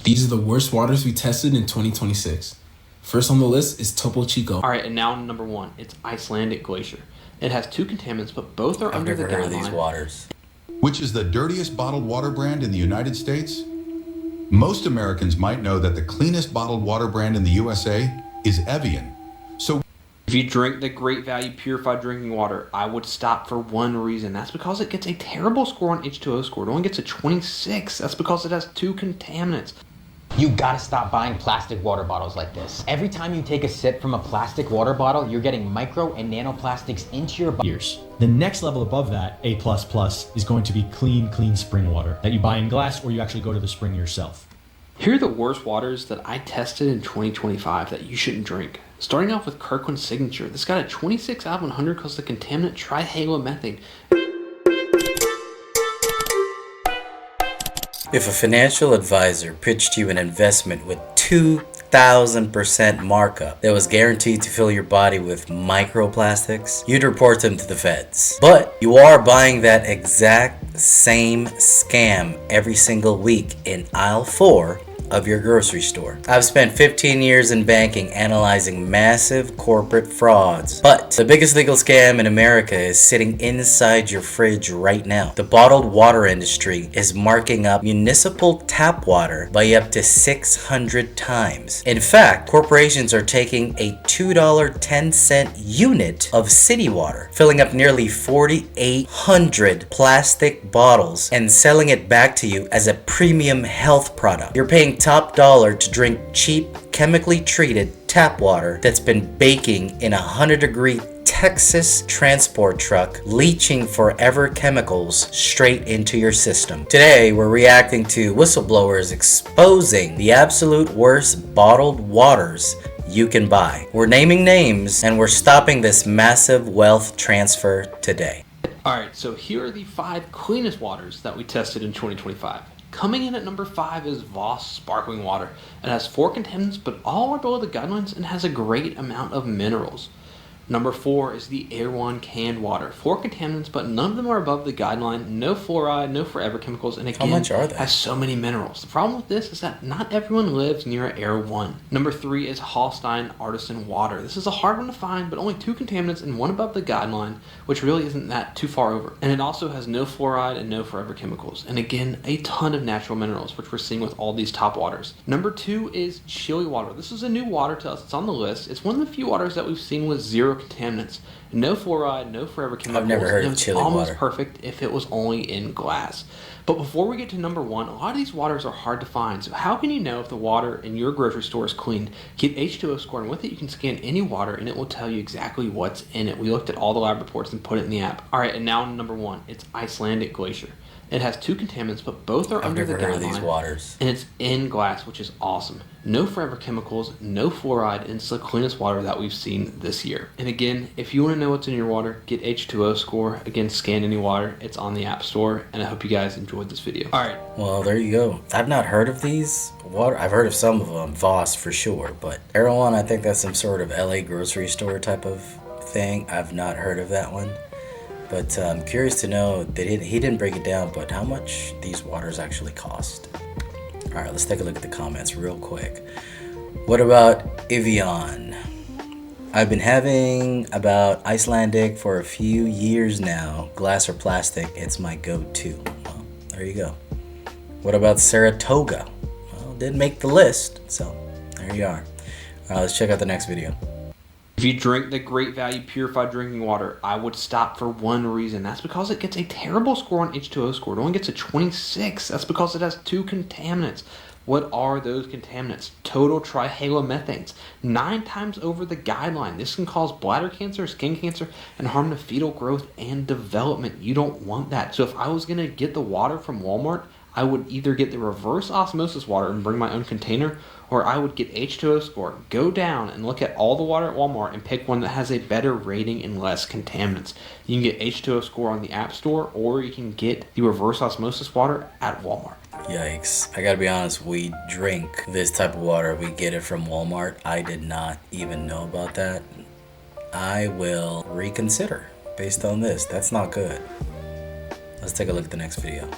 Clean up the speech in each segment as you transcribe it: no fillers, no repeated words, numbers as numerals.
These are the worst waters we tested in 2026. First on the list is Topo Chico. All right, and now number 1, it's Icelandic Glacier. It has 2 contaminants, but both are under the guideline. I've never heard of these waters. Which is the dirtiest bottled water brand in the United States? Most Americans might know that the cleanest bottled water brand in the USA is Evian. So if you drink the Great Value Purified Drinking Water, I would stop for one reason. That's because it gets a terrible score on H2O score. It only gets a 26. That's because it has 2 contaminants. You gotta stop buying plastic water bottles like this. Every time you take a sip from a plastic water bottle, you're getting micro and nanoplastics into your body. The next level above that, A++, is going to be clean spring water that you buy in glass or you actually go to the spring yourself. Here are the worst waters that I tested in 2025 that you shouldn't drink. Starting off with Kirkland's Signature. This got a 26 out of 100 because the contaminant trihalomethane. If a financial advisor pitched you an investment with 2,000% markup that was guaranteed to fill your body with microplastics, you'd report them to the feds. But you are buying that exact same scam every single week in aisle 4 of your grocery store. I've spent 15 years in banking analyzing massive corporate frauds, but the biggest legal scam in America is sitting inside your fridge right now. The bottled water industry is marking up municipal tap water by up to 600 times. In fact, corporations are taking a $2.10 unit of city water, filling up nearly 4,800 plastic bottles and selling it back to you as a premium health product. You're paying top dollar to drink cheap, chemically treated tap water that's been baking in a 100-degree Texas transport truck, leaching forever chemicals straight into your system. Today, we're reacting to whistleblowers exposing the absolute worst bottled waters you can buy. We're naming names and we're stopping this massive wealth transfer today. Alright, so here are the 5 cleanest waters that we tested in 2025. Coming in at number 5 is Voss Sparkling Water. It has 4 contaminants, but all are below the guidelines and has a great amount of minerals. Number 4 is the Air One canned water. 4 contaminants, but none of them are above the guideline. No fluoride, no forever chemicals, and again, how much are they? Has so many minerals. The problem with this is that not everyone lives near Air One. Number 3 is Holstein Artisan Water. This is a hard one to find, but only 2 contaminants and 1 above the guideline, which really isn't that too far over. And it also has no fluoride and no forever chemicals. And again, a ton of natural minerals, which we're seeing with all these top waters. Number 2 is Chili Water. This is a new water to us. It's on the list. It's one of the few waters that we've seen with 0 contaminants, no fluoride, no forever chemicals. I've never heard of chili water. Almost perfect if it was only in glass. But before we get to number 1, a lot of these waters are hard to find. So how can you know if the water in your grocery store is clean? Get H2O score, and with it you can scan any water and it will tell you exactly what's in it. We looked at all the lab reports and put it in the app. All right, and now number 1, it's Icelandic Glacier. It has 2 contaminants, but both are under the guideline. I've never heard of these waters. And it's in glass, which is awesome. No forever chemicals, no fluoride, and it's the cleanest water that we've seen this year. And again, if you want to know what's in your water, get H2O score. Again, scan any water. It's on the App Store, and I hope you guys enjoyed this video. All right. Well, there you go. I've not heard of these water. I've heard of some of them, Voss for sure, but Air One, I think that's some sort of LA grocery store type of thing. I've not heard of that one. But I'm curious to know that he didn't break it down, but how much these waters actually cost. All right, let's take a look at the comments real quick. What about Evian? I've been having about Icelandic for a few years now. Glass or plastic, it's my go-to. Well, there you go. What about Saratoga? Well, it didn't make the list, so there you are. All right, let's check out the next video. If you drink the Great Value Purified Drinking Water, I would stop for one reason. That's because it gets a terrible score on H2O score. It only gets a 26. That's because it has 2 contaminants. What are those contaminants? Total trihalomethanes, 9 times over the guideline. This can cause bladder cancer, skin cancer, and harm to fetal growth and development. You don't want that. So if I was going to get the water from Walmart, I would either get the reverse osmosis water and bring my own container, or I would get H2O score, go down and look at all the water at Walmart and pick one that has a better rating and less contaminants. You can get H2O score on the App Store, or you can get the reverse osmosis water at Walmart. Yikes. I gotta be honest, we drink this type of water. We get it from Walmart. I did not even know about that. I will reconsider based on this. That's not good. Let's take a look at the next video.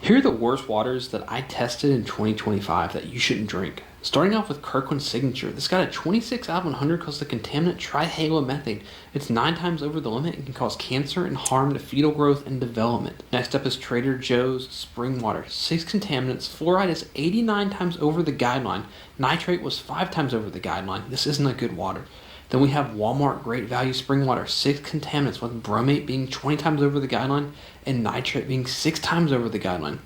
Here are the worst waters that I tested in 2025 that you shouldn't drink. Starting off with Kirkland's Signature. This got a 26 out of 100 because the contaminant trihalomethane. It's 9 times over the limit and can cause cancer and harm to fetal growth and development. Next up is Trader Joe's Spring Water. 6 contaminants. Fluoride is 89 times over the guideline. Nitrate was 5 times over the guideline. This isn't a good water. Then we have Walmart Great Value Spring Water. 6 contaminants, with bromate being 20 times over the guideline and nitrate being 6 times over the guideline.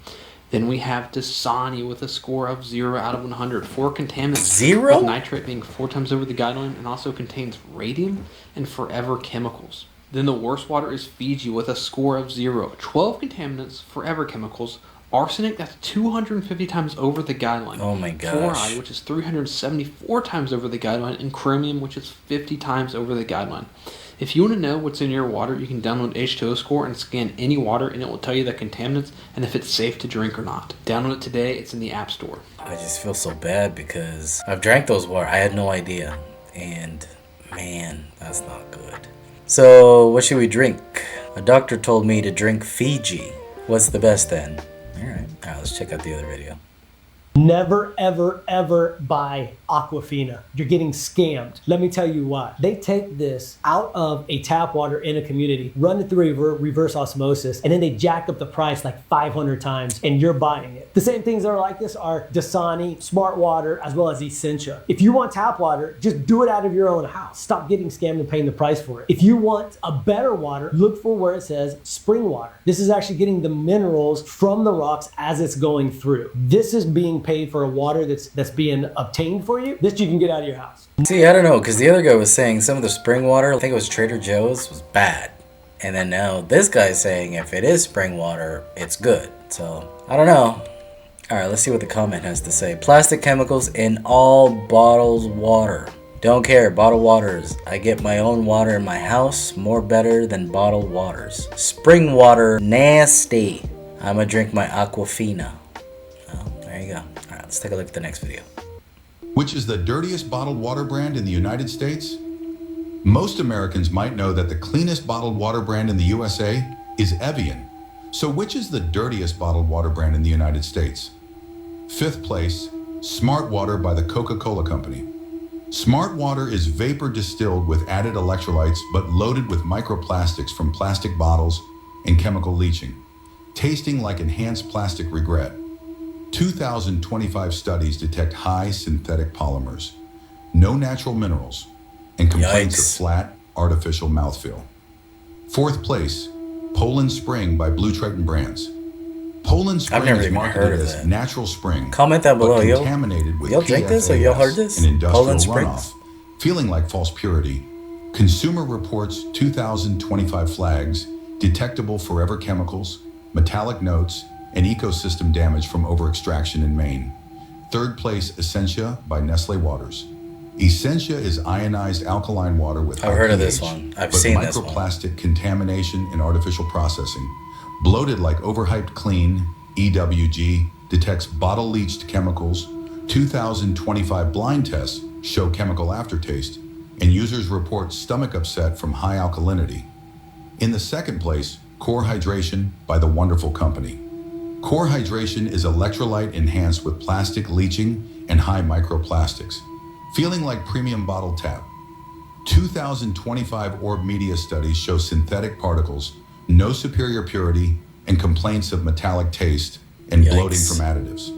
Then we have Dasani with a score of 0 out of 100. 4 contaminants. 0? With nitrate being 4 times over the guideline and also contains radium and forever chemicals. Then the worst water is Fiji with a score of 0. 12 contaminants, forever chemicals. Arsenic, that's 250 times over the guideline. Oh my gosh. Fluoride, which is 374 times over the guideline. And chromium, which is 50 times over the guideline. If you want to know what's in your water, you can download H2O Score and scan any water, and it will tell you the contaminants and if it's safe to drink or not. Download it today. It's in the App Store. I just feel so bad because I've drank those water. I had no idea. And man, that's not good. So what should we drink? A doctor told me to drink Fiji. What's the best then? Alright, let's check out the other video. Never, ever, ever buy Aquafina. You're getting scammed. Let me tell you why. They take this out of a tap water in a community, run it through reverse osmosis, and then they jack up the price like 500 times, and you're buying it. The same things that are like this are Dasani, Smart Water, as well as Essentia. If you want tap water, just do it out of your own house. Stop getting scammed and paying the price for it. If you want a better water, look for where it says spring water. This is actually getting the minerals from the rocks as it's going through. This is being paid for a water that's being obtained for you. This you can get out of your house. See, I don't know, because the other guy was saying some of the spring water, I think it was Trader Joe's, was bad. And then now this guy's saying if it is spring water, it's good. So, I don't know. Alright, let's see what the comment has to say. Plastic chemicals in all bottled water. Don't care, bottled waters. I get my own water in my house, more better than bottled waters. Spring water, nasty. I'ma drink my Aquafina. Oh, there you go. Alright, let's take a look at the next video. Which is the dirtiest bottled water brand in the United States? Most Americans might know that the cleanest bottled water brand in the USA is Evian. So which is the dirtiest bottled water brand in the United States? 5th place, Smart Water by the Coca-Cola Company. Smart Water is vapor distilled with added electrolytes but loaded with microplastics from plastic bottles and chemical leaching, tasting like enhanced plastic regret. 2,025 studies detect high synthetic polymers, no natural minerals, and complaints of flat, artificial mouthfeel. 4th place, Poland Spring by Blue Triton Brands. Poland Spring is marketed as natural spring, comment down below. but contaminated with y'all drink this or y'all heard this? and industrial Poland runoff, Springs? feeling like false purity. Consumer Reports 2025 flags detectable forever chemicals, metallic notes, and ecosystem damage from over-extraction in Maine. 3rd place, Essentia by Nestle Waters. Essentia is ionized alkaline water with I've heard of this pH, one. I've but seen this one. microplastic contamination and artificial processing. Bloated like overhyped clean, EWG, detects bottle-leached chemicals. 2025 blind tests show chemical aftertaste, and users report stomach upset from high alkalinity. In the 2nd place, Core Hydration by The Wonderful Company. Core Hydration is electrolyte enhanced with plastic leaching and high microplastics, feeling like premium bottled tap. 2025 Orb Media studies show synthetic particles, no superior purity, and complaints of metallic taste and bloating from additives.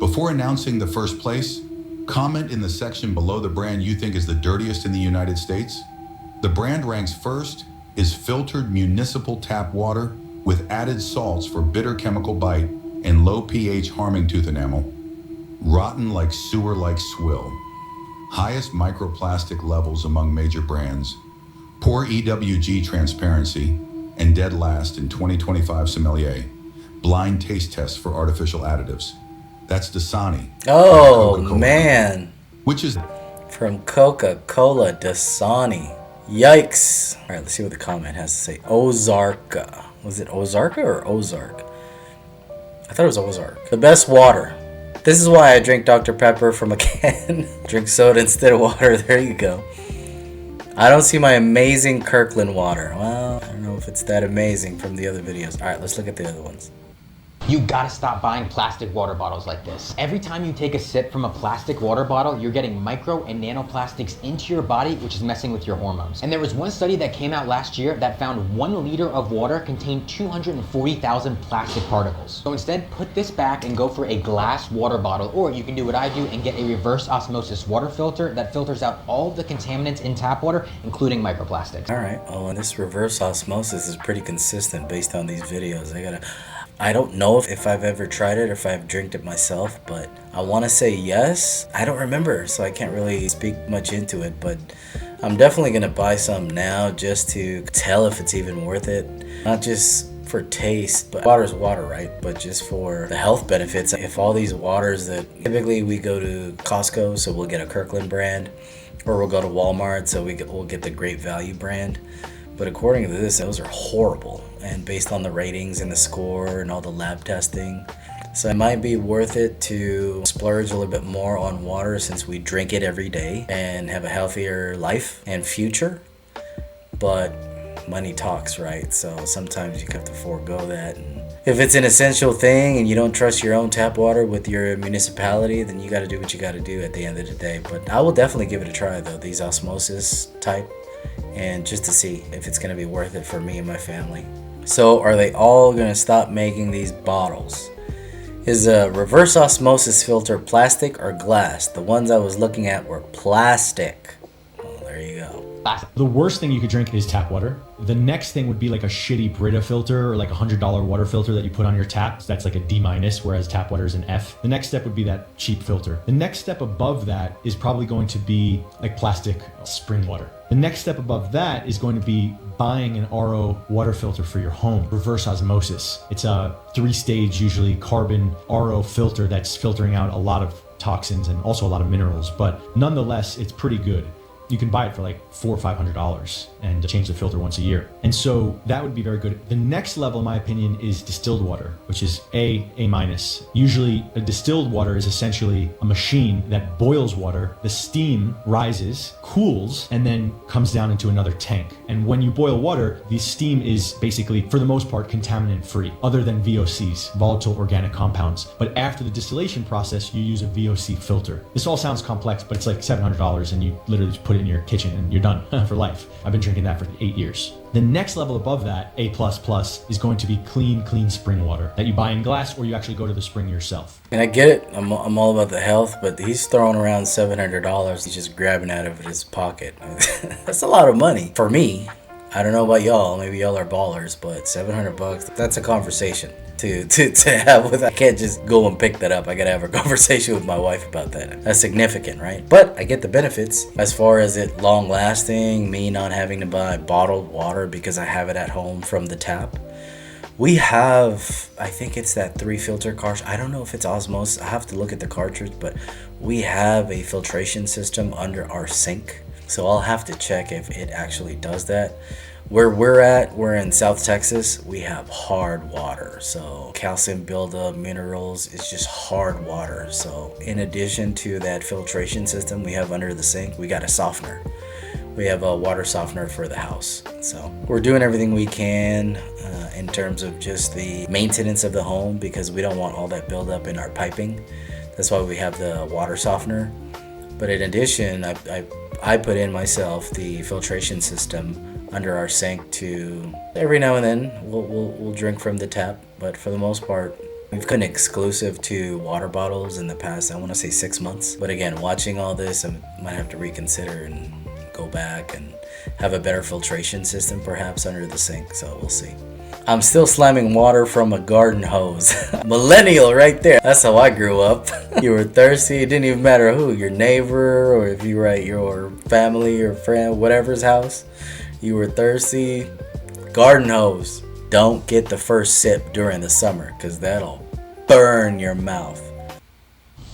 Before announcing the first place, comment in the section below the brand you think is the dirtiest in the United States. The brand ranks first is filtered municipal tap water with added salts for bitter chemical bite and low pH harming tooth enamel. Rotten like sewer-like swill. Highest microplastic levels among major brands. Poor EWG transparency, and dead last in 2025 sommelier. Blind taste tests for artificial additives. That's Dasani. Oh, Coca-Cola. man. Which is From Coca-Cola, Dasani. Yikes. All right, let's see what the comment has to say. Ozarka. Was it Ozarka or Ozark? I thought it was Ozark. The best water. This is why I drink Dr. Pepper from a can. Drink soda instead of water. There you go. I don't see my amazing Kirkland water. Well, I don't know if it's that amazing from the other videos. All right, let's look at the other ones. You gotta stop buying plastic water bottles like this. Every time you take a sip from a plastic water bottle, you're getting micro and nanoplastics into your body, which is messing with your hormones. And there was one study that came out last year that found 1 liter of water contained 240,000 plastic particles. So instead, put this back and go for a glass water bottle, or you can do what I do and get a reverse osmosis water filter that filters out all the contaminants in tap water, including microplastics. All right, well, and this reverse osmosis is pretty consistent based on these videos. I don't know if I've ever tried it or if I've drank it myself, but I want to say yes. I don't remember, so I can't really speak much into it, but I'm definitely going to buy some now just to tell if it's even worth it. Not just for taste, but water's water, right? But just for the health benefits. If all these waters that typically we go to Costco, so we'll get a Kirkland brand, or we'll go to Walmart, so we'll get the Great Value brand. But according to this, those are horrible, and based on the ratings and the score and all the lab testing. So it might be worth it to splurge a little bit more on water since we drink it every day and have a healthier life and future. But money talks, right? So sometimes you have to forego that. And if it's an essential thing and you don't trust your own tap water with your municipality, then you got to do what you got to do at the end of the day. But I will definitely give it a try though, these osmosis type, and just to see if it's going to be worth it for me and my family. So are they all going to stop making these bottles? Is a reverse osmosis filter plastic or glass? The ones I was looking at were plastic. Well, there you go. The worst thing you could drink is tap water. The next thing would be like a shitty Brita filter or like $100 water filter that you put on your tap. That's like a D-, whereas tap water is an F. The next step would be that cheap filter. The next step above that is probably going to be like plastic spring water. The next step above that is going to be buying an RO water filter for your home, reverse osmosis. It's a 3-stage, usually carbon RO filter that's filtering out a lot of toxins and also a lot of minerals, but nonetheless, it's pretty good. You can buy it for like $400 or $500 and change the filter once a year. And so that would be very good. The next level, in my opinion, is distilled water, which is A-. Usually a distilled water is essentially a machine that boils water. The steam rises, cools, and then comes down into another tank. And when you boil water, the steam is basically, for the most part, contaminant free, other than VOCs, volatile organic compounds. But after the distillation process, you use a VOC filter. This all sounds complex, but it's like $700 and you literally just put it in your kitchen and you're done for life. I've been drinking that for 8 years. The next level above that, A++, is going to be clean spring water that you buy in glass or you actually go to the spring yourself. And I get it, I'm all about the health, but he's throwing around $700. He's just grabbing out of his pocket. That's a lot of money for me. I don't know about y'all, maybe y'all are ballers, but $700, that's a conversation to have with. I can't just go and pick that up. I gotta have a conversation with my wife about that. That's significant, right? But I get the benefits as far as it long lasting, me not having to buy bottled water because I have it at home from the tap. We have, I think it's that 3 filter cartridge. I don't know if it's osmosis. I have to look at the cartridge, but we have a filtration system under our sink. So I'll have to check if it actually does that. Where we're in South Texas, we have hard water. So calcium buildup, minerals, it's just hard water. So in addition to that filtration system we have under the sink, we got a softener. We have a water softener for the house. So we're doing everything we can in terms of just the maintenance of the home because we don't want all that buildup in our piping. That's why we have the water softener. But in addition, I put in myself the filtration system under our sink to every now and then we'll drink from the tap, but for the most part we've been exclusive to water bottles in the past, I want to say 6 months. But again, watching all this, I might have to reconsider and go back and have a better filtration system perhaps under the sink, so we'll see. I'm still slamming water from a garden hose. Millennial right there. That's how I grew up. You were thirsty, it didn't even matter who, your neighbor or if you were at your family or friend, whatever's house. You were thirsty, garden hose. Don't get the first sip during the summer because that'll burn your mouth.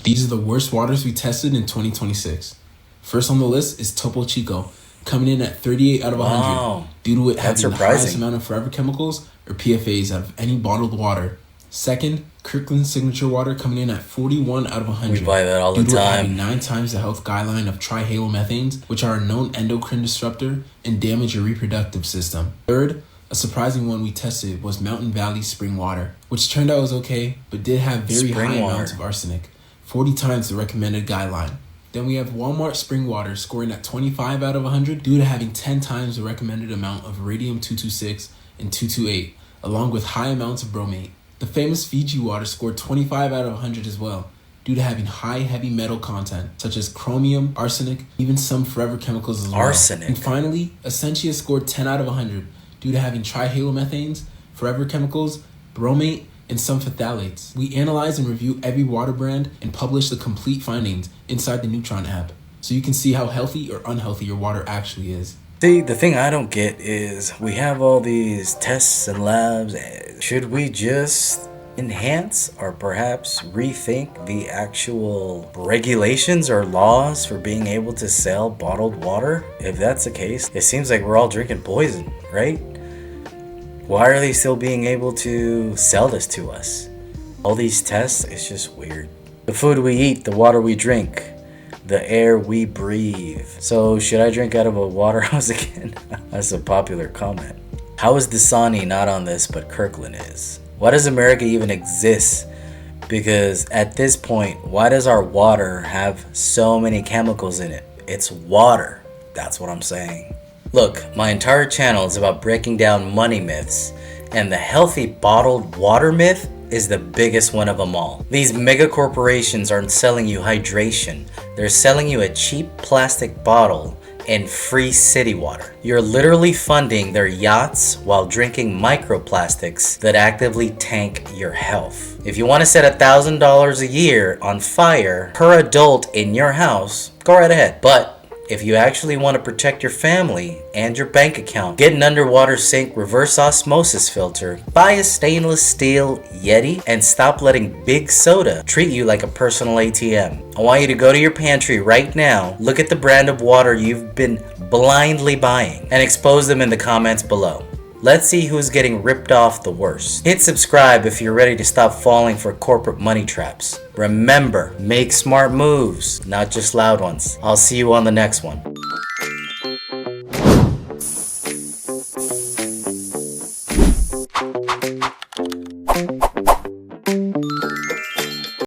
These are the worst waters we tested in 2026. First on the list is Topo Chico, coming in at 38 out of 100 Wow. due to it having the highest surprising. amount of forever chemicals or PFAs out of any bottled water. Second, Kirkland Signature Water coming in at 41 out of 100. We buy that all the due to it having time. 9 times the health guideline of trihalomethanes, which are a known endocrine disruptor and damage your reproductive system. Third, A surprising one we tested was Mountain Valley spring water, which turned out was okay, but did have very high amounts of arsenic, 40 times the recommended guideline. Then we have Walmart spring water scoring at 25 out of 100 due to having 10 times the recommended amount of radium-226 and 228, along with high amounts of bromate. The famous Fiji water scored 25 out of 100 as well, due to having high heavy metal content, such as chromium, arsenic, even some forever chemicals as well. Arsenic. And finally, Essentia scored 10 out of 100, due to having trihalomethanes, forever chemicals, bromate, and some phthalates. We analyze and review every water brand and publish the complete findings inside the Neutron app, so you can see how healthy or unhealthy your water actually is. See, the thing I don't get is we have all these tests and labs. Should we just enhance or perhaps rethink the actual regulations or laws for being able to sell bottled water? If that's the case, it seems like we're all drinking poison, right? Why are they still being able to sell this to us? All these tests, it's just weird. The food we eat, the water we drink, the air we breathe. So should I drink out of a water house again? That's a popular comment. How is Dasani not on this but Kirkland is? Why does America even exist? Because at this point, why does our water have so many chemicals in it? It's water. That's what I'm saying. Look, my entire channel is about breaking down money myths, and the healthy bottled water myth is the biggest one of them all. These mega corporations aren't selling you hydration. They're selling you a cheap plastic bottle and free city water. You're literally funding their yachts while drinking microplastics that actively tank your health. If you want to set $1,000 a year on fire per adult in your house, go right ahead. But if you actually want to protect your family and your bank account, get an underwater sink reverse osmosis filter, buy a stainless steel Yeti, and stop letting big soda treat you like a personal ATM. I want you to go to your pantry right now, look at the brand of water you've been blindly buying, and expose them in the comments below. Let's see who's getting ripped off the worst. Hit subscribe if you're ready to stop falling for corporate money traps. Remember, make smart moves, not just loud ones. I'll see you on the next one.